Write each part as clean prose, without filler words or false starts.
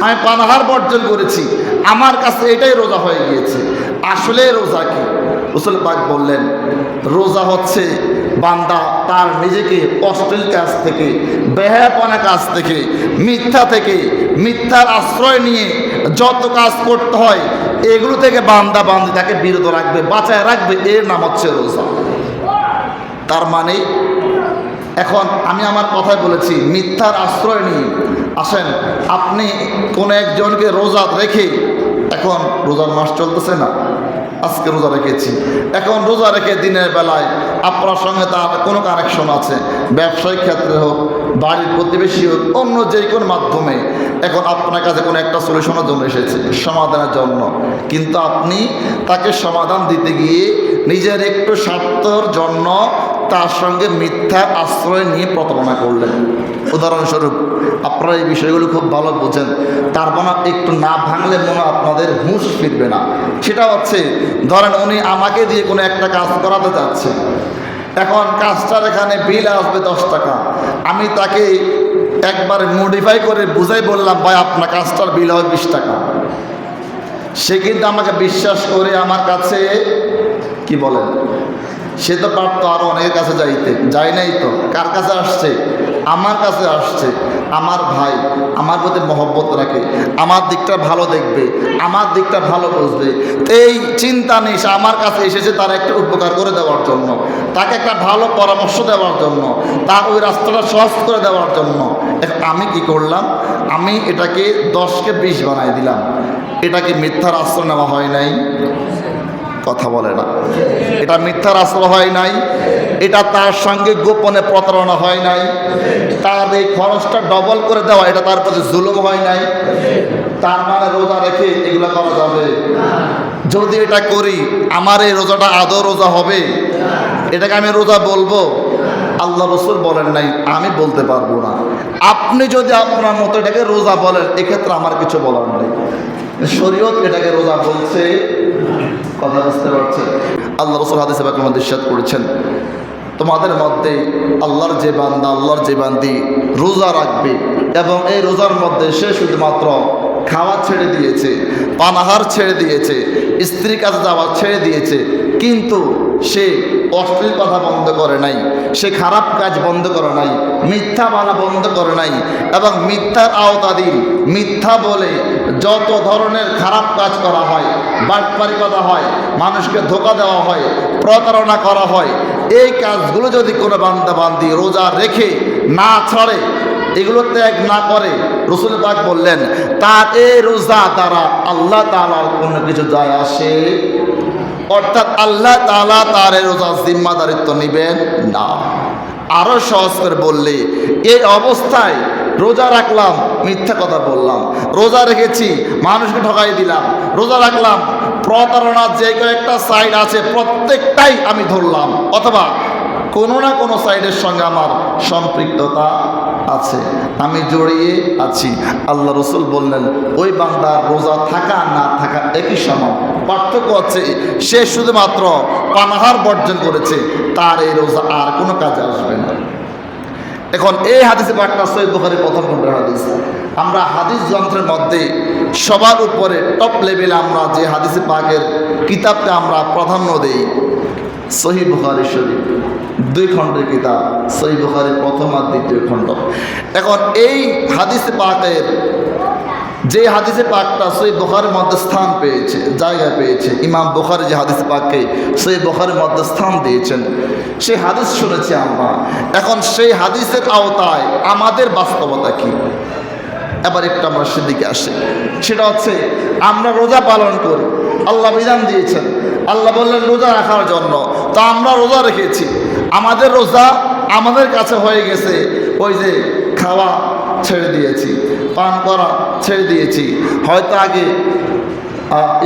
আমি পানাহার বর্জন করেছি, আমার কাছে এটাই রোজা হয়ে গিয়েছে। আসলে রোজা কি? রাসূল পাক বললেন, রোজা হচ্ছে বান্দা তার নিজেকে অশ্লীল কাজ থেকে, বেহায়াপনা কাজ থেকে, মিথ্যা থেকে, মিথ্যার আশ্রয় নিয়ে যত কাজ করতে হয় এগুলো থেকে বান্দা বান্দি তাকে বিরত রাখবে, বাঁচায় রাখবে, এর নাম হচ্ছে রোজা। তার মানে এখন আমি আমার কথায় বলেছি মিথ্যার আশ্রয় নিয়ে। আসেন, আপনি কোনো একজনকে রোজা রেখে, এখন রোজার মাস চলতেছে না, আজকে রোজা রেখেছি, এখন রোজা রেখে দিনের বেলায় আপনার সঙ্গে তার কোনো কানেকশন আছে, ব্যবসায়িক ক্ষেত্রে হোক, বাড়ির প্রতিবেশী হোক, অন্য যে কোনো মাধ্যমে, এখন আপনার কাছে কোনো একটা সলিউশনের জন্য এসেছে, সমাধানের জন্য, কিন্তু আপনি তাকে সমাধান দিতে গিয়ে নিজের একটু স্বার্থর জন্য তার সঙ্গে মিথ্যা আশ্রয় নিয়ে প্রতারণা করলেন। উদাহরণস্বরূপ, আপনারা এই বিষয়গুলো খুব ভালো বোঝেন, তার মানে একটু না ভাঙলে মনে আপনাদের হুঁশ ফিরবে না। সেটা হচ্ছে, ধরেন উনি আমাকে দিয়ে কোনো একটা কাজ করাতে যাচ্ছে, এখন কাজটার এখানে বিল আসবে 10 টাকা, আমি তাকে একবার মডিফাই করে বুঝাই বললাম, ভাই আপনার কাজটার বিল হবে 20 টাকা। সে কিন্তু আমাকে বিশ্বাস করে আমার কাছে কি বলেন, সে তো পারতো আরও অনেকের কাছে যাইতে, যায় নাই তো, কার কাছে আসছে? আমার কাছে আসছে। আমার ভাই আমার প্রতি মহব্বত রাখে, আমার দিকটা ভালো দেখবে, আমার দিকটা ভালো বুঝবে, এই চিন্তা নেই, সে আমার কাছে এসেছে তার একটা উপকার করে দেওয়ার জন্য, তাকে একটা ভালো পরামর্শ দেওয়ার জন্য, তার ওই রাস্তাটা সহজ করে দেওয়ার জন্য। আমি কি করলাম? আমি এটাকে 10কে 20 বানাই দিলাম। এটা কি মিথ্যার আশ্রয় নেওয়া হয় নাই? কথা বলে না। এটা মিথ্যার আশ্রয় হয় নাই, এটা তার সঙ্গে গোপনে প্রতারণা হয় নাই, তার এই খরচটা ডবল করে দেওয়া, এটা তার প্রতি জুলুম হয় নাই। তার মানে রোজা রেখে এগুলো করা যাবে? যদি এটা করি আমার এই রোজাটা আদৌ রোজা হবে? এটাকে আমি রোজা বলবো? আল্লাহ রাসূল বলেন নাই, আমি বলতে পারবো না। আপনি যদি আপনার মতো এটাকে রোজা বলেন, এক্ষেত্রে আমার কিছু বলার নেই। শরীয়ত এটাকে রোজা বলছে। কথা বুঝতে পারছেন? আল্লাহ রাসূল হাদিসে পাকের মধ্যে ইরশাদ করেছেন, তোমাদের মধ্যে আল্লাহর যে বান্দা, আল্লাহর যে বান্দি রোজা রাখবে এবং এই রোজার মধ্যে সে শুধুমাত্র খাওয়া ছেড়ে দিয়েছে, পানাহার ছেড়ে দিয়েছে, স্ত্রীর কাছে যাওয়া ছেড়ে দিয়েছে, কিন্তু সে অশ্লীল কথা বন্ধ করে নাই, সে খারাপ কাজ বন্ধ করে নাই, মিথ্যা বলা বন্ধ করে নাই, এবং মিথ্যার আওতাধীন মিথ্যা বলে যত ধরনের খারাপ কাজ করা হয়, বাটপারি করা হয়, মানুষকে ধোঁকা দেওয়া হয়, প্রতারণা করা হয়, এই কাজগুলো যদি কোনো বান্দা বান্দি রোজা রেখে না ছাড়ে, এগুলো ত্যাগ না করে, রাসূল পাক বললেন তার এই রোজা দ্বারা আল্লাহ তাআলার কোনো কিছু যায় আসে, অর্থাৎ আল্লাহ তাআলা তার এই রোজার জিম্মাদারিত্ব নেবেন না। আরো সহজ করে বললে, এই অবস্থায় রোজা রাখলাম, মিথ্যা কথা বললাম, রোজা রেখেছি, মানুষকে ঠকাই দিলাম, রোজা রাখলাম, প্রতারণার যে কয়েকটা সাইড আছে প্রত্যেকটাই আমি ধরলাম, অথবা কোনো না কোনো সাইডের সঙ্গে আমার সম্পৃক্ততা আছে, আমি জড়িয়ে আছি। আল্লাহ রাসূল বললেন ওই বান্দার রোজা থাকা না থাকা একই সমান, পার্থক্য হচ্ছে সে শুধুমাত্র পানাহার বর্জন করেছে, তার এই রোজা আর কোনো কাজে আসবে না। এখন এই হাদিসে পাকটা সহিহ বুখারীর প্রথম খণ্ডের হাদিস। আমরা হাদিস যন্ত্রের মধ্যে সবার উপরে টপ লেভেলে আমরা যে হাদিসে পাকের কিতাবকে আমরা প্রাধান্য দেই, সহিহ বুখারী শরীফ 2 খণ্ডের কিতাব, সহিহ বুখারীর প্রথম আর দ্বিতীয় খণ্ড। এখন এই হাদিসে পাকের যে হাদিসে পাকটা সহিহ বুখারীর মধ্যে স্থান পেয়েছে, জায়গা পেয়েছে, ইমাম বুখারী যে হাদিসে পাককে সহিহ বুখারীর মধ্যে স্থান দিয়েছেন, সেই হাদিস শুনেছি আমরা। এখন সেই হাদিসের আওতায় আমাদের বাস্তবতা কি? এবার একটু আমরা সেদিকে আসি। সেটা হচ্ছে আমরা রোজা পালন করি, আল্লাহ বিধান দিয়েছেন, আল্লাহ বললেন রোজা রাখার জন্য, তো আমরা রোজা রেখেছি, আমাদের রোজা আমাদের কাছে হয়ে গেছে ওই যে খাওয়া ছেড়ে দিয়েছি, পান করা ছেড়ে দিয়েছি। হয়তো আগে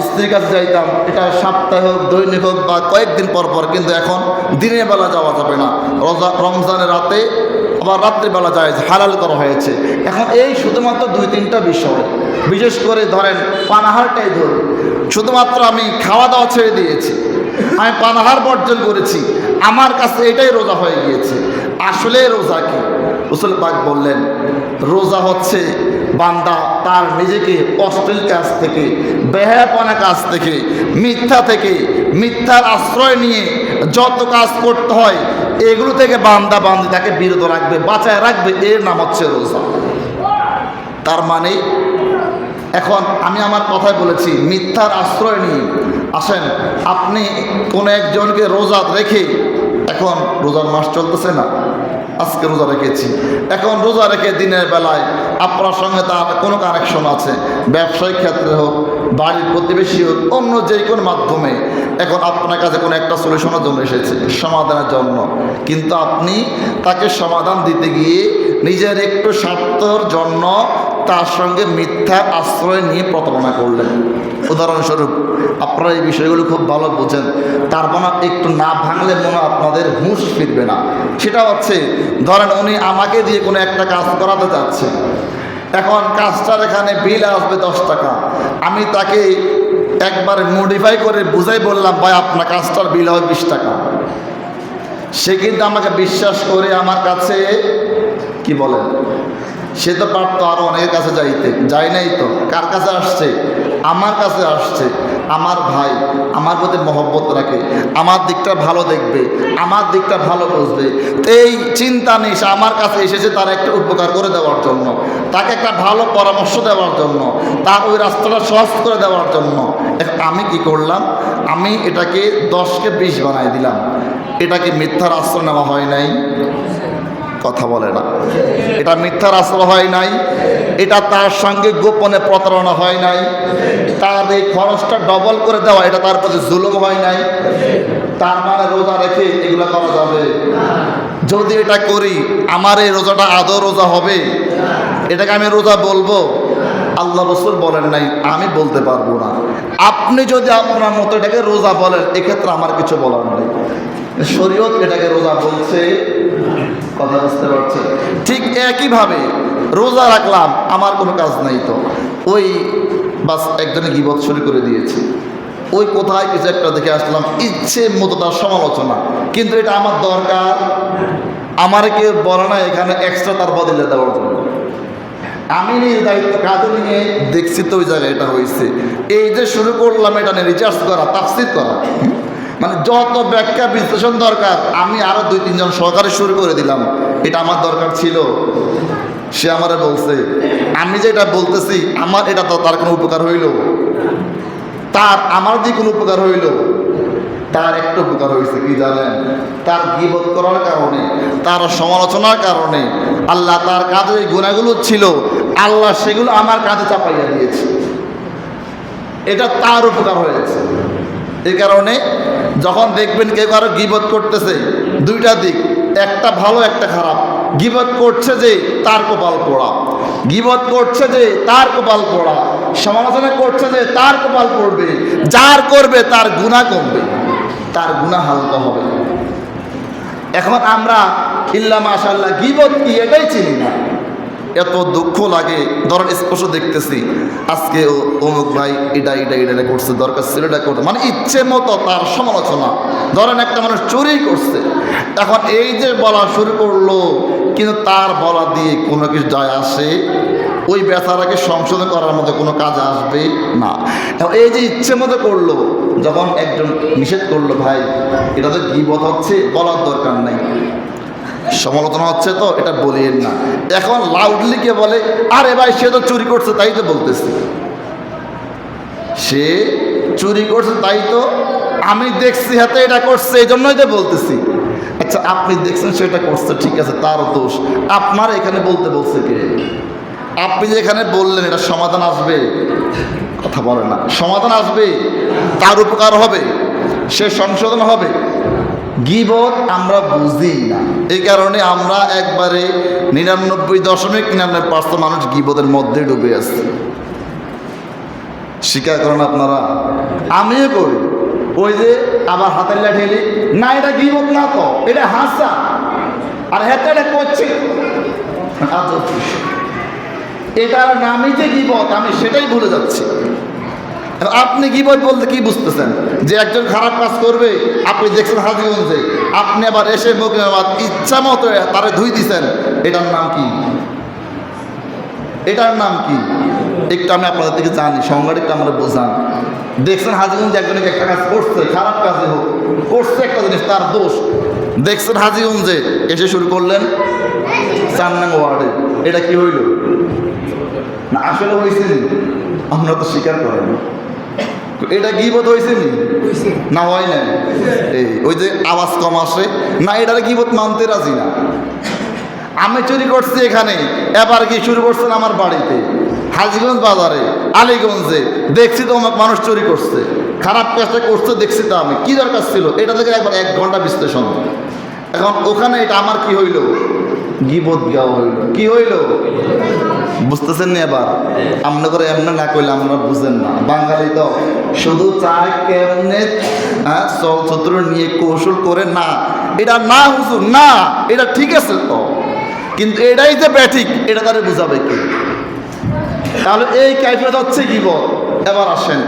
স্ত্রীর কাছে যাইতাম, এটা সপ্তাহে হোক, দৈনিক হোক বা কয়েকদিন পর পর, কিন্তু এখন দিনের বেলা যাওয়া যাবে না, রমজানের রাতে আবার রাত্রিবেলা যায়, হালাল করা হয়েছে। এখন এই শুধুমাত্র 2-3টা বিষয়, বিশেষ করে ধরেন পানাহারটাই ধরুন, শুধুমাত্র আমি খাওয়া দাওয়া ছেড়ে দিয়েছি, আমি পানাহার বর্জন করেছি, আমার কাছে এটাই রোজা হয়ে গিয়েছে। আসলে রোজা কি? রাসূল পাক বললেন রোজা হচ্ছে বান্দা তার নিজেকে অশ্লীল কাজ থেকে, বেহায়াপনা কাজ থেকে, মিথ্যা থেকে, মিথ্যার আশ্রয় নিয়ে যত কাজ করতে হয় এগুলো থেকে বান্দা বান্দি তাকে বিরত রাখবে, বাঁচায় রাখবে, এর নাম হচ্ছে রোজা। তার মানে এখন আমি আমার কথায় বলেছি মিথ্যার আশ্রয় নিয়ে। আসেন, আপনি কোনো একজনকে রোজা রেখে, এখন রোজার মাস চলতেছে না, আজকে রোজা রেখেছি, এখন রোজা রেখে দিনের বেলায় আপনার সঙ্গে তার কোনো কানেকশন আছে, ব্যবসায়িক ক্ষেত্রে হোক, বাড়ির প্রতিবেশী হোক, অন্য যে কোনো মাধ্যমে, এখন আপনার কাছে কোনো একটা সলিউশনের জন্য এসেছে, সমাধানের জন্য, কিন্তু আপনি তাকে সমাধান দিতে গিয়ে নিজের একটু স্বার্থর জন্য তার সঙ্গে মিথ্যা আশ্রয় নিয়ে প্রতারণা করলেন। উদাহরণস্বরূপ, আপনারা এই বিষয়গুলো খুব ভালো বোঝেন, তার মানে একটু না ভাঙলে মনে আপনাদের হুঁশ ফিরবে না। সেটা হচ্ছে, ধরেন উনি আমাকে দিয়ে কোনো একটা কাজ করাতে চাচ্ছে, এখন কাজটার এখানে বিল আসবে 10 টাকা, আমি তাকে একবার মডিফাই করে বুঝাই বললাম, ভাই আপনার কাজটার বিল হবে 20 টাকা। সে কিন্তু আমাকে বিশ্বাস করে আমার কাছে কি বলেন, সে তো পারতো আরও অনেকের কাছে যাইতে, যায় নাই তো, কার কাছে আসছে? আমার কাছে আসছে। আমার ভাই আমার প্রতি মহব্বত রাখে, আমার দিকটা ভালো দেখবে, আমার দিকটা ভালো বুঝবে, এই চিন্তা নেই, সে আমার কাছে এসেছে তার একটা উপকার করে দেওয়ার জন্য, তাকে একটা ভালো পরামর্শ দেওয়ার জন্য, তার ওই রাস্তাটা সহজ করে দেওয়ার জন্য। আমি কি করলাম? আমি এটাকে 10কে 20 বানাই দিলাম। এটাকে মিথ্যার আশ্রয় নেওয়া হয় নাই? কথা বলে না। এটা মিথ্যার আশ্রয় হয় নাই, এটা তার সঙ্গে গোপনে প্রতারণা হয় নাই, তার এই খরচটা ডবল করে দেওয়া, এটা তার প্রতি জুলুম হয় নাই। তার মানে রোজা রেখে এগুলো করা যাবে? যদি এটা করি আমার এই রোজাটা আদৌ রোজা হবে? এটাকে আমি রোজা বলবো? আল্লাহ রসুল বলেন নাই, আমি বলতে পারবো না। আপনি যদি আপনার মতো এটাকে রোজা বলেন, এক্ষেত্রে আমার কিছু বলার নেই। শরীয়ত এটাকে রোজা বলছে, কথা বুঝতে পারছেন? ঠিক একইভাবে রোজা রাখলাম, আমার কোনো কাজ নাই তো, ওই বাস একজনে গীবত শুরু করে দিয়েছে, ওই কোথায় কিছু একটা দেখে আসলাম, ইচ্ছে মতো তার সমালোচনা, কিন্তু এটা আমার দরকার? আমার কেউ বলে না এখানে এক্সট্রা তার বদলে দেওয়ার জন্য। আমি নিয়ে দায়িত্ব কাজে নিয়ে দেখছি তো ওই জায়গায় এটা হয়েছে, এই যে শুরু করলাম এটা নিয়ে রিচার্জ করা, তাফসীর করা, মানে যত ব্যাখ্যা বিশ্লেষণ দরকার আমি আরো 2-3 জন সহকারে শুরু করে দিলাম। এটা আমার দরকার ছিল? সে আমারে বলছে, আমি যে এটা বলতেছি আমার এটা তো তার কোনো উপকার হইল? তার আমার যে কোনো উপকার হইল? তার একটা উপকার হয়েছে, কি জানেন? তার গীবত করার কারণে, তার সমালোচনার কারণে আল্লাহ তার কাজে যে গুনাহগুলো ছিল আল্লাহ সেগুলো আমার কাজে চাপাইয়া দিয়েছে, এটা তার উপকার হয়েছে। এই কারণে যখন দেখবেন কেউ কারো গীবত করতেছে, দুইটা দিক, একটা ভালো একটা খারাপ। গীবত করছে যে তার কপাল পোড়া, গীবত করছে যে তার কপাল পোড়া, সমালোচনা করছে যে তার কপাল পড়বে, যার করবে তার গুনাহ কমবে, তার গুনাহ হালকা হবে। এখন আমরা ইল্লা মাশাআল্লাহ গীবত কি এটাই চিনি না, এত দুঃখ লাগে। ধরেন স্পষ্ট দেখতেছি আজকে অমুক ভাই এটা করছে, দরকার ছিল এটা করতে, মানে ইচ্ছে মতো তার সমালোচনা। ধরেন একটা মানুষ চুরি করছে, এখন এই যে বলা শুরু করলো, কিন্তু তার বলা দিয়ে কোনো কিছু যায় আসে? ওই বেচারাকে সংশোধন করার মতো কোনো কাজ আসবে না। এই যে ইচ্ছে মতো করলো, যখন একজন নিষেধ করলো, ভাই এটা তো গীবত হচ্ছে, বলার দরকার নাই, সমালোচনা হচ্ছে তো এটা বলিয়েন না। এখন লাউডলি কে বলে, আরে ভাই সে তো চুরি করছে তাই তো বলতেছি, সে চুরি করছে তাই তো আমি দেখছি হাতে এটা করছে এই জন্যই তো বলতেছি। আচ্ছা আপনি দেখছেন সেটা করছে, ঠিক আছে, তার দোষ, আপনার এখানে বলতে বলছে কে? আপনি যে এখানে বললেন এটা সমাধান আসবে? কথা বলে না। সমাধান আসবে, তার উপকার হবে, সে সংশোধন হবে। গীবত আমরা বুঝি না, এই কারণে আমরা একবারে 99.99% মানুষ গীবতের মধ্যে ডুবে আছে। স্বীকার করেন আপনারা? আমিও করি। ওই যে আবার হাতের লাঠি, না এটা গীবত না তো, এটা হাসা, আর হাতে এটা করছে, এটার নামই যে গীবত, আমি সেটাই ভুলে যাচ্ছি। আপনি গীবত বলতে কি বুঝতেছেন? যে একজন খারাপ কাজ করবে, আপনি দেখছেন হাজীগঞ্জে, আপনি আবার এসে মুখে ইচ্ছা মতো তারে ধুই দিচ্ছেন, এটার নাম কি? এটার নাম কি একটু আমি আপনাদের থেকে জানি, সংজ্ঞাটা আমরা বোঝান। দেখছেন হাজীগঞ্জ একজনকে একটা কাজ করছে, খারাপ কাজে হোক করছে একটা জিনিস, তার দোষ। দেখছেন হাজীগঞ্জে এসে শুরু করলেন 4 নং ওয়ার্ডে, এটা কি হইল না? আসলে হয়েছে আমরা তো স্বীকার করেন, এটা গীবত হয়েছে না? হয় না? এই ওই যে আওয়াজ কম আসে না, এটারে গীবত মানতে রাজি না। আমি চুরি করছি এখানে, এবার কি শুরু করছেন আমার বাড়িতে, হাজীগঞ্জ বাজারে, আলীগঞ্জে দেখছি তো অনেক মানুষ চুরি করছে, খারাপ কাজটা করছে দেখছি তো আমি, কি দরকার ছিল এটা থেকে একবার 1 ঘন্টা বিশ্লেষণ। এখন ওখানে এটা আমার কি হইল? গীবত গাওয়া হইল। কি হইল বুঝতেছেন না? এবার আমরা করে এমনি না করলে আমরা বুঝেন না। বাঙালি তো শুধু চায় কেমনে চলচ্চিত্র নিয়ে কৌশল করে, না এটা না হুজুর না, এটা ঠিক আছে তো, কিন্তু এটাই যে ব্যাঠিক এটা তারা বুঝাবে কি? তাহলে এই কাইফিয়ত হচ্ছে গীবত। এবার আসেন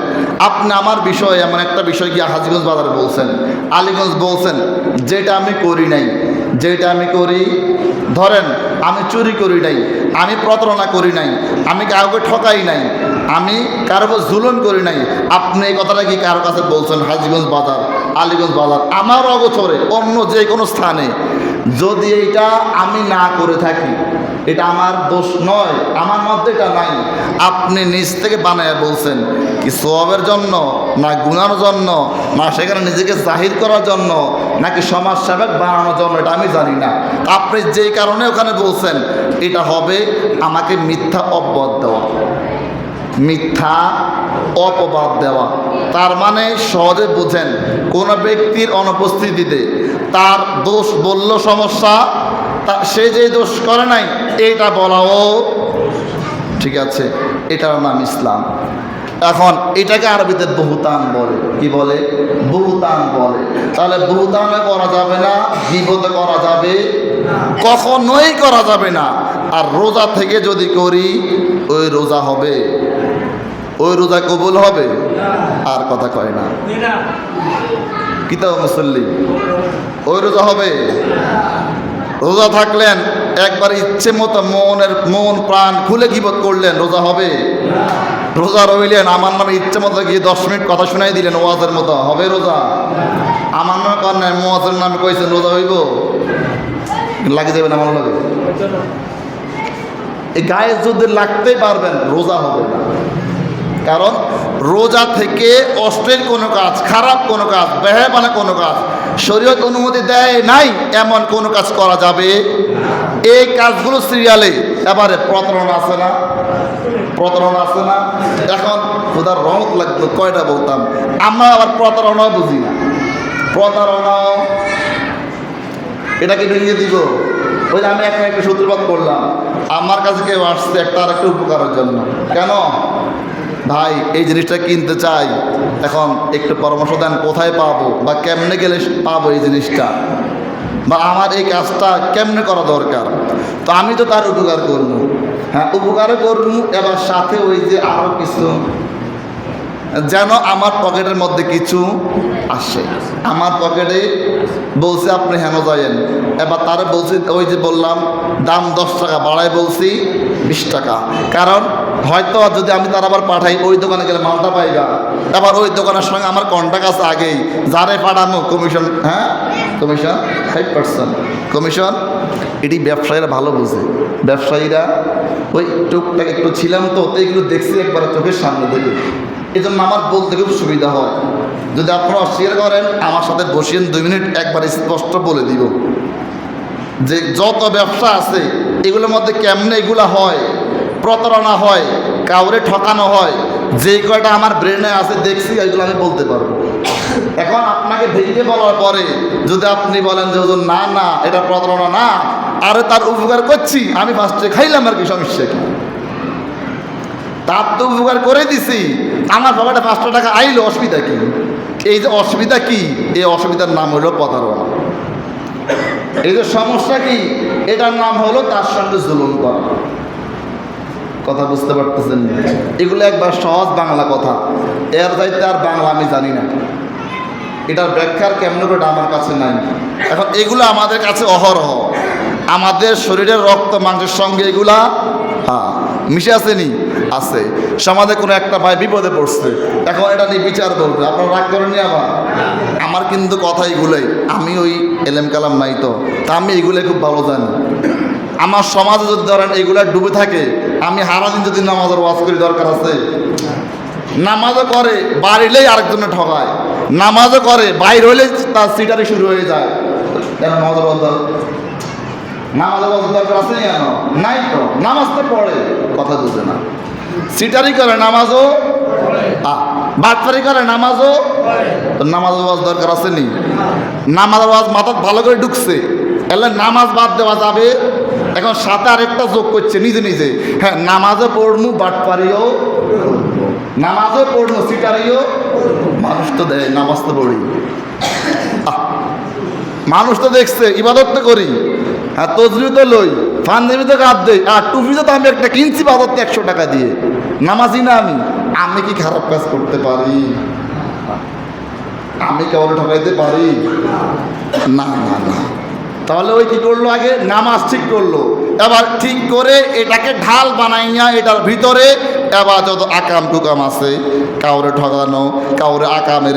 আপনি আমার বিষয়ে এমন একটা বিষয় গিয়ে হাজীগঞ্জ বাজারে বলছেন, আলীগঞ্জ বলছেন, যেটা আমি করি নাই, যেটা আমি করি, ধরেন আমি চুরি করি নাই, আমি প্রতারণা করি নাই, আমি কাউকে ঠকাই নাই, আমি কারো উপর জুলুম করি নাই, আপনি এই কথাটা কি কারো কাছে বলছেন? হাজীগঞ্জ বাজার, আলীগঞ্জ বাজার, আমার অগোচরে অন্য যে কোনো স্থানে যদি এইটা আমি না করে থাকি, এটা আমার দোষ নয়, আমার মধ্যে এটা নাই, আপনি নিজ থেকে বানায় বলছেন কি সওয়াবের জন্য না গুনার জন্য না সেখানে নিজেকে জাহির করার জন্য নাকি সমাজ সেবক বানানোর জন্য, এটা আমি জানি না। আপনি যেই কারণে ওখানে বলছেন, এটা হবে আমাকে মিথ্যা অপবাদ দেওয়া, মিথ্যা অপবাদ দেওয়া। তার মানে সহজে বুঝেন, কোনো ব্যক্তির অনুপস্থিতিতে তার দোষ বলল সমস্যা, সে যে দোষ করে নাই এটা বলাও ঠিক আছে, এটার নাম ইসলাম। এখন এটাকে আরবিতে বহুতান বলে। কি বলে? বহুতান বলে। তাহলে বহুতানে করা যাবে না, গীবত করা যাবে কখনোই করা যাবে না। আর রোজা থেকে যদি করি ওই রোজা হবে, ওই রোজা কবুল হবে? আর কথা কয় না কিতাব মুসল্লি, ওই রোজা হবে? রোজা থাকলেন একবার ইচ্ছে মতো মন প্রাণ খুলে গীবত করলেন, রোজা হবে? রোজা রইলেন আমার নামে ইচ্ছে মতো গিয়ে 10 মিনিট কথা শোনাই দিলেন ওয়াজের মতো, হবে রোজা? আমার নামে কর নাই, ওয়াজের নামে কইছেন রোজা হইব? লাগে যাবে না আমার লাগে? এই গায়ে যদি লাগতেই পারবেন, রোজা হবে না। কারণ রোজা থেকে অশ্লীল কোনো কাজ, খারাপ কোনো কাজ, বেহায়াপনা কোনো কাজ, শরীয়ত অনুমতি দেয় নাই এমন কোনো কাজ করা যাবে। এই কাজগুলো সিরিয়ালে এবারে প্রতারণা আছে না? প্রতারণা আছে না? এখন খোদার রহমত লাগতো কয়টা বলতাম, আমরা আবার প্রতারণাও বুঝি না। প্রতারণাও এটাকে ভেঙে দিব। ওই আমি একটা সূত্রপাত করলাম, আমার কাছে কেউ আসছে একটা আর একটা উপকারের জন্য, কেন ভাই এই জিনিসটা কিনতে চাই, এখন একটু পরামর্শ দেন কোথায় পাবো বা কেমনে গেলে পাবো এই জিনিসটা, বা আমার এই কাজটা কেমনে করা দরকার। তো আমি তো তার উপকার করবো, হ্যাঁ উপকারও করবো, এবার সাথে ওই যে আরও কিছু যেন আমার পকেটের মধ্যে কিছু আসে। আমার পকেটে বলছে আপনি হেন যায়েন, এবার তারে বলছি ওই যে বললাম দাম 10 টাকা বাড়ায় বলছি 20 টাকা, কারণ হয়তো যদি আমি তার আবার পাঠাই ওই দোকানে গেলে মালটা পাইবা, এবার ওই দোকানের সঙ্গে আমার কন্ট্যাক্ট আছে আগেই, যারে পাঠানো কমিশন, হ্যাঁ কমিশন 5% কমিশন। এটি ব্যবসায়ীরা ভালো বোঝে, ব্যবসায়ীরা ওই টুকটাক একটু ছিলাম তো এইগুলো দেখছি একবার চোখের সামনে দেখে, এই জন্য আমার বলতে খুব সুবিধা হয়। যদি আপনারা অস্বীকার করেন আমার সাথে বসিয়েন 2 মিনিট, একবার স্পষ্ট বলে দিব যে যত ব্যবসা আছে এগুলোর মধ্যে কেমনে এগুলো হয়, প্রতারণা হয়, কাউরে ঠকানো হয়, যে কয়টা আমার ব্রেনে আছে দেখছি এগুলো আমি বলতে পারবো। এখন আপনাকে ভেঙে বলার পরে যদি আপনি বলেন যে হুজুর না না এটা প্রতারণা না, আরে তার উপকার করছি আমি ফার্স্টে খাইলাম, আর কি সমস্যা কি? তার তো উপকার করে দিছি, আমার পকেটে 5 টাকা আইলো, অসুবিধা কি? এই যে অসুবিধা কি, এই অসুবিধার নাম হলো প্রতারণা। এই যে সমস্যা কি, এটার নাম হলো তার সঙ্গে জুলুম করা। কথা বুঝতে পারতেছেন? এগুলো একবার সহজ বাংলা কথা, এর চাইতে আর বাংলা আমি জানি না, এটার ব্যাখ্যার কেমন করে আমার কাছে নাই। এখন এগুলো আমাদের কাছে অহরহ, আমাদের শরীরের রক্ত মাংসের সঙ্গে এগুলা মিশে আসেনি? আছে। সমাজে কোনো একটা ভাই বিপদে পড়ছে, এখন এটা নিয়ে বিচার করবে, আপনারা রাগ করেননি? আমার কিন্তু কথা এগুলোই, আমি ওই এলেম কালাম নাই তো, তা আমি এগুলো খুব ভালো জানি। আমার সমাজে যদি ধরেন এগুলা ডুবে থাকে, আমি সারাদিন যদি নামাজের ওয়াজ করি, দরকার আছে? নামাজও করে বাড়িলেই আরেকজনে ঠকায়, নামাজও করে বাইর হইলে তার সিটারি শুরু হয়ে যায়। নামাজের দরকার আছে নাই তো, নামাজ তো পড়ে, কথা বুঝে না। সিটারি করে নামাজও, বাটপারি করে নামাজও, নামাজের ওয়াজ দরকার আছে নি? নামাজের ওয়াজ মাথা ভালো করে ঢুকছে, এলে নামাজ বাদ দেওয়া যাবে। এখন সাথে আরেকটা যোগ করছে নিজে নিজে, হ্যাঁ নামাজও পড়মু, বাটপারিও নামাজও পড়মু, সিটারিও। মানুষ তো দেয়, নামাজ তো পড়ি, মানুষ তো দেখছে, ইবাদত তো করি, হ্যাঁ তসবি তো লই, ফান্দেমি তো কাঁদ দেই, আর টুপিতে তো আমি একটা কিনছি বাদত 100 টাকা দিয়ে। নামাজি না আমি কি খারাপ কাজ করতে পারি? আমি কেবল ঠকাইতে পারি? না না না। তাহলে ওই কি করলো, আগে নামাজ ঠিক করলো, এবার ঠিক করে এটাকে ঢাল বানাইয়া এটার ভিতরে এবার যত আকাম টুকাম আছে, কাউরে ঠকানো, কাউরে আকামের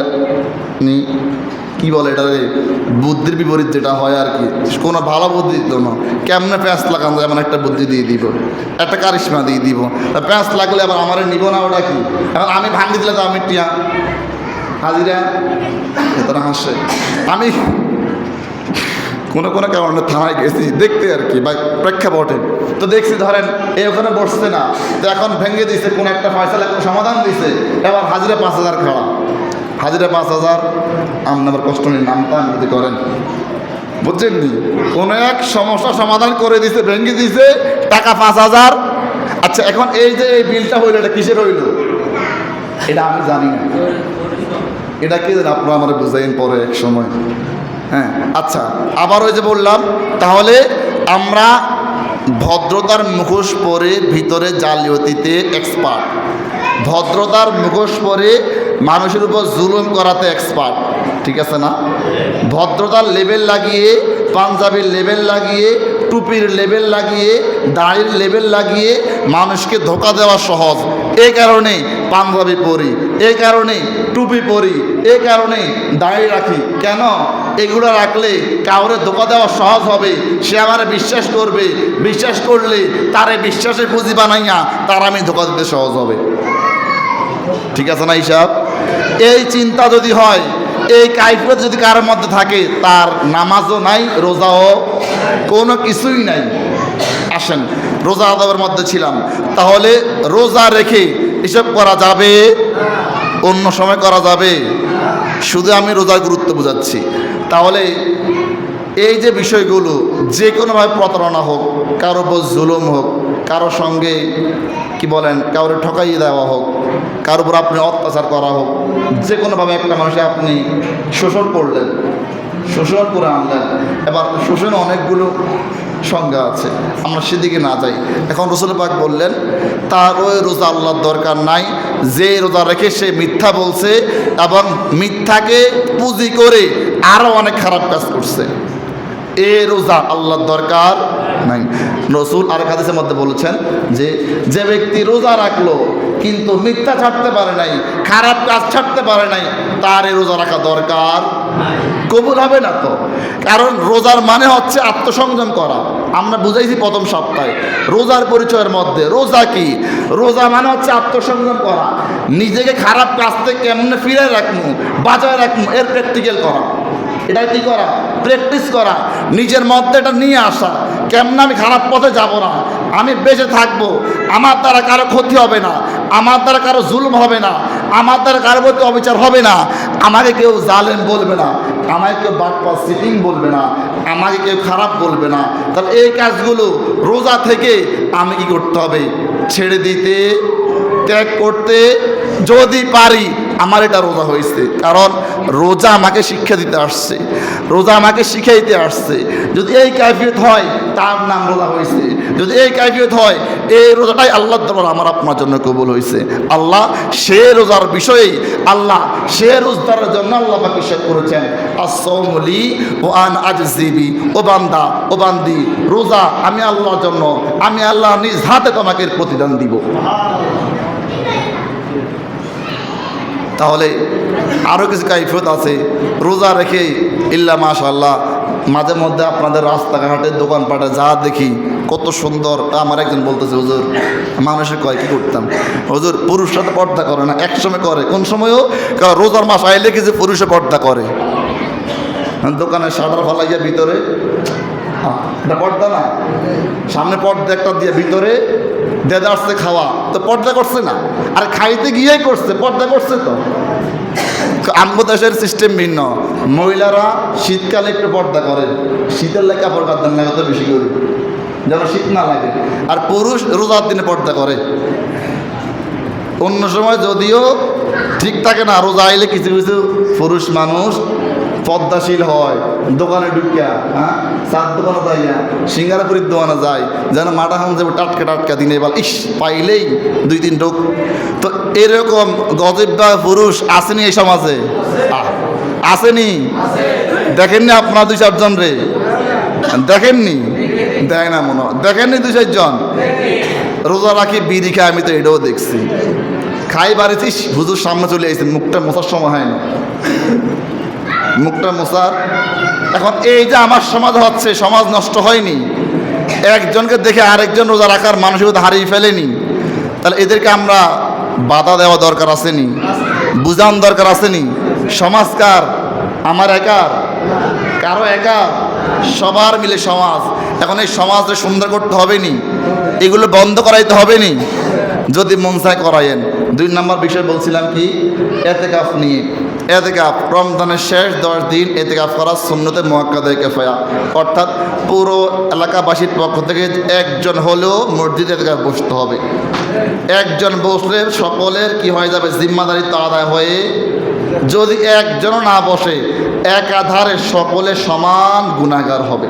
কি বলে এটা, বুদ্ধির বিপরীত যেটা হয় আর কি, কোনো ভালো বুদ্ধি দিত না, কেমনে প্যাঁচ লাগানো যায় এমন একটা বুদ্ধি দিয়ে দিব, একটা কারিশমা দিয়ে দিব। প্যাঁচ লাগলে আবার আমার নিব না, ওটা কি? এখন আমি ভাঙি দিলে তো আমি টিয়া হাজিরা এতটা হাসে। আমি কোনো কোনো কারণে থানায় গেছি দেখতে আর কি, বা প্রেক্ষাপটে তো দেখছি, ধরেন এই ওখানে বসছে না, তো এখন ভেঙে দিছে, কোনো একটা ফয়সালা কোনো সমাধান দিছে, এবার হাজিরা 5,000 খাওয়া, হাজিরা 5,000। আপনি আবার কষ্ট নিয়ে নামটা যদি করেন, বুঝছেন নি? কোনো এক সমস্যা সমাধান করে দিছে, ভেঙে দিছে, টাকা 5,000। আচ্ছা এখন এই যে এই বিলটা হইলো, এটা কিসের হইল এটা আমি জানি না, এটা কি জানি, আপনারা আমার বুঝাইন পরে এক সময়। হ্যাঁ আচ্ছা, আবার ওই যে বললাম, তাহলে আমরা ভদ্রতার মুখোশ পরে ভিতরে জালিয়াতিতে এক্সপার্ট, ভদ্রতার মুখোশ পরে মানুষের উপর জুলুম করাতে এক্সপার্ট, ঠিক আছে না? ভদ্রতার লেবেল লাগিয়ে, পাঞ্জাবির লেবেল লাগিয়ে, টুপির লেবেল লাগিয়ে, দাড়ির লেবেল লাগিয়ে মানুষকে ধোকা দেওয়া সহজ। এই কারণে পাঞ্জাবি পরি, এই কারণে টুপি পরি, এই কারণে দাড়ি রাখি। কেন? এগুলো রাখলে কাউরে ধোকা দেওয়া সহজ হবে, সে আমার বিশ্বাস করবে, বিশ্বাস করলে তারে বিশ্বাসে পুঁজি বানাইয়া তার আমি ধোকা দিতে সহজ হবে, ঠিক আছে না? হিসাব এই চিন্তা যদি হয়, এই কাইফিয়ত যদি কারোর মধ্যে থাকে, তার নামাজও নাই, রোজাও কোনো কিছুই নাই। আসেন, রোজা আদাবের মধ্যে ছিলাম, তাহলে রোজা রেখে এসব করা যাবে? অন্য সময় করা যাবে? শুধু আমি রোজার গুরুত্ব বোঝাচ্ছি। তাহলে এই যে বিষয়গুলো, যে কোনোভাবে প্রতারণা হোক, কারো উপর জুলুম হোক, কারো সঙ্গে কি বলেন কাউরে ঠকাইয়ে দেওয়া হোক, কারোর উপর আপনি অত্যাচার করা হোক, যে কোনোভাবে একটা মানুষে আপনি শোষণ করলেন, শোষণ করে আনলেন। এবার শোষণে অনেকগুলো সংজ্ঞা আছে, আমরা সেদিকে না যাই। এখন রাসূল পাক বললেন, তার ওই রোজা আল্লাহর দরকার নাই, যে রোজা রেখে সে মিথ্যা বলছে এবং মিথ্যাকে পুঁজি করে আরও অনেক খারাপ কাজ করছে, এ রোজা আল্লাহর দরকার নাই। রাসূল আরেক হাদিসের মধ্যে বলেছেন যে, যে ব্যক্তি রোজা রাখলো কিন্তু মিথ্যা ছাড়তে পারে নাই, খারাপ কাজ ছাড়তে পারে নাই, তার এই রোজা রাখা দরকার, কবুল হবে না তো। কারণ রোজার মানে হচ্ছে আত্মসংযম করা। আমরা বুঝাইছি প্রথম সপ্তাহে রোজার পরিচয়ের মধ্যে, রোজা কি? রোজা মানে হচ্ছে আত্মসংযম করা, নিজেকে খারাপ কাজ থেকে কেমনে ফিরে রাখবো, বাঁচায় রাখবো, এর প্র্যাকটিক্যাল করা। এটা কি করা? প্র্যাকটিস করা, নিজের মধ্যে এটা নিয়ে আসা, কেমন আমি খারাপ পথে যাব না, আমি বেঁচে থাকবো, আমার দ্বারা কারো ক্ষতি হবে না, আমার দ্বারা কারো জুলুম হবে না, আমার দ্বারা কারো প্রতি অবিচার হবে না, আমাকে কেউ জালেম বলবে না, আমাকে কেউ বাটপার সিটিং বলবে না, আমাকে কেউ খারাপ বলবে না। তাহলে এই কাজগুলো রোজা থেকে আমি কি করতে হবে? ছেড়ে দিতে, ত্যাগ করতে যদি পারি, আমার এটা রোজা হয়েছে। কারণ রোজা আমাকে শিক্ষা দিতে আসছে, রোজা আমাকে শিখাইতে আসছে। যদি এই কাইফিয়ত হয়, তার নাম রোজা হয়েছে। যদি এই কাইফিয়ত হয়, এই রোজাটাই আল্লাহর দরবারে আমার আপনার জন্য কবুল হয়েছে। আল্লাহ সে রোজার বিষয়ে, আল্লাহ সে রোজাদারের জন্য আল্লাহ পাক ইরশাদ করেছেন, as-sawmu li ওয়া আনা আজজি বি। ও বান্দা, ও বান্দি, রোজা আমি আল্লাহর জন্য, আমি আল্লাহ নিজ হাতে তোমাকে এর প্রতিদান দিব। তাহলে আরও কিছু কাইফিয়ত আছে রোজা রেখে, ইল্লা মাশাআল্লাহ। মাঝে মধ্যে আপনাদের রাস্তাঘাটের দোকানপাটে যা দেখি কত সুন্দর। আমার একজন বলতেছে, হুজুর মানুষের কয় কী করতাম, হুজুর পুরুষরা তো পর্দা করে না, একসময় করে, কোন সময়ও রোজার মাস আইলে কি যে পুরুষে পর্দা করে। দোকানে সাদা ফালাইয়া ভিতরে এটা পর্দা না, সামনে পর্দা একটা দিয়ে ভিতরে দেদা আসছে খাওয়া, তো পর্দা করছে না, আর খাইতে গিয়েই করছে, পর্দা করছে। তো আমগো দেশের সিস্টেম ভিন্ন। মহিলারা শীতকালে একটু পর্দা করে, শীতের লেগে কাপড় কাঁদেন না, কত বেশি করি যেন শীত না লাগে। আর পুরুষ রোজার দিনে পর্দা করে। অন্য সময় যদিও ঠিক থাকে না, রোজা আইলে কিছু কিছু পুরুষ মানুষ পদ্মাশীল হয়, দোকানে ঢুকিয়া, হ্যাঁ চার দোকানে যাইয়া, সিঙ্গারাপুরির দোকানে যায়, যেন মাটা খান যাবে টাটকা টাটকা দিনে বল, ইস পাইলেই দুই তিন ঢোক। তো এরকম গজববা পুরুষ আসেনি এই সমাজে? আসেনি? দেখেননি আপনারা দুই চারজন রে? দেখেননি? দেয় না মনে হয়, দেখেননি দুই চারজন? রোজা রাখি বিড়ি খায়, আমি তো এটাও দেখছি। খাই বাড়িছিস, হুজুর সামনে চলে আসছেন, মুখটা মোছার সময় হয় না, মুখটা মোছার। এখন এই যে আমার সমাজ হচ্ছে, সমাজ নষ্ট হয়নি, একজনকে দেখে আরেকজন রোজা রাখার মানসিকতা হারিয়ে ফেলেনি। তাহলে এদেরকে আমরা বাধা দেওয়া দরকার আসেনি, বুঝান দরকার আসেনি। সমাজকার আমার একার, কারো একার, সবার মিলে সমাজ। এখন এই সমাজকে সুন্দর করতে হবে নি, এগুলো বন্ধ করাইতে হবে নি, যদি মন চায় করায়েন। 2 নম্বর বিষয় বলছিলাম কি, এতেকাফ নিয়ে। এতেকাফ রমজানের শেষ 10 দিন এতেকাফ করা সুন্নতে মুআক্কাদা কিফায়া, অর্থাৎ পুরো এলাকাবাসীর পক্ষ থেকে একজন হলেও মসজিদে এতেকাফ বসতে হবে। একজন বসলে সকলের কি হয়ে যাবে, জিম্মাদারিত্ব আদায় হয়ে। যদি একজনও না বসে, একাধারে সকলে সমান গুনাহগার হবে।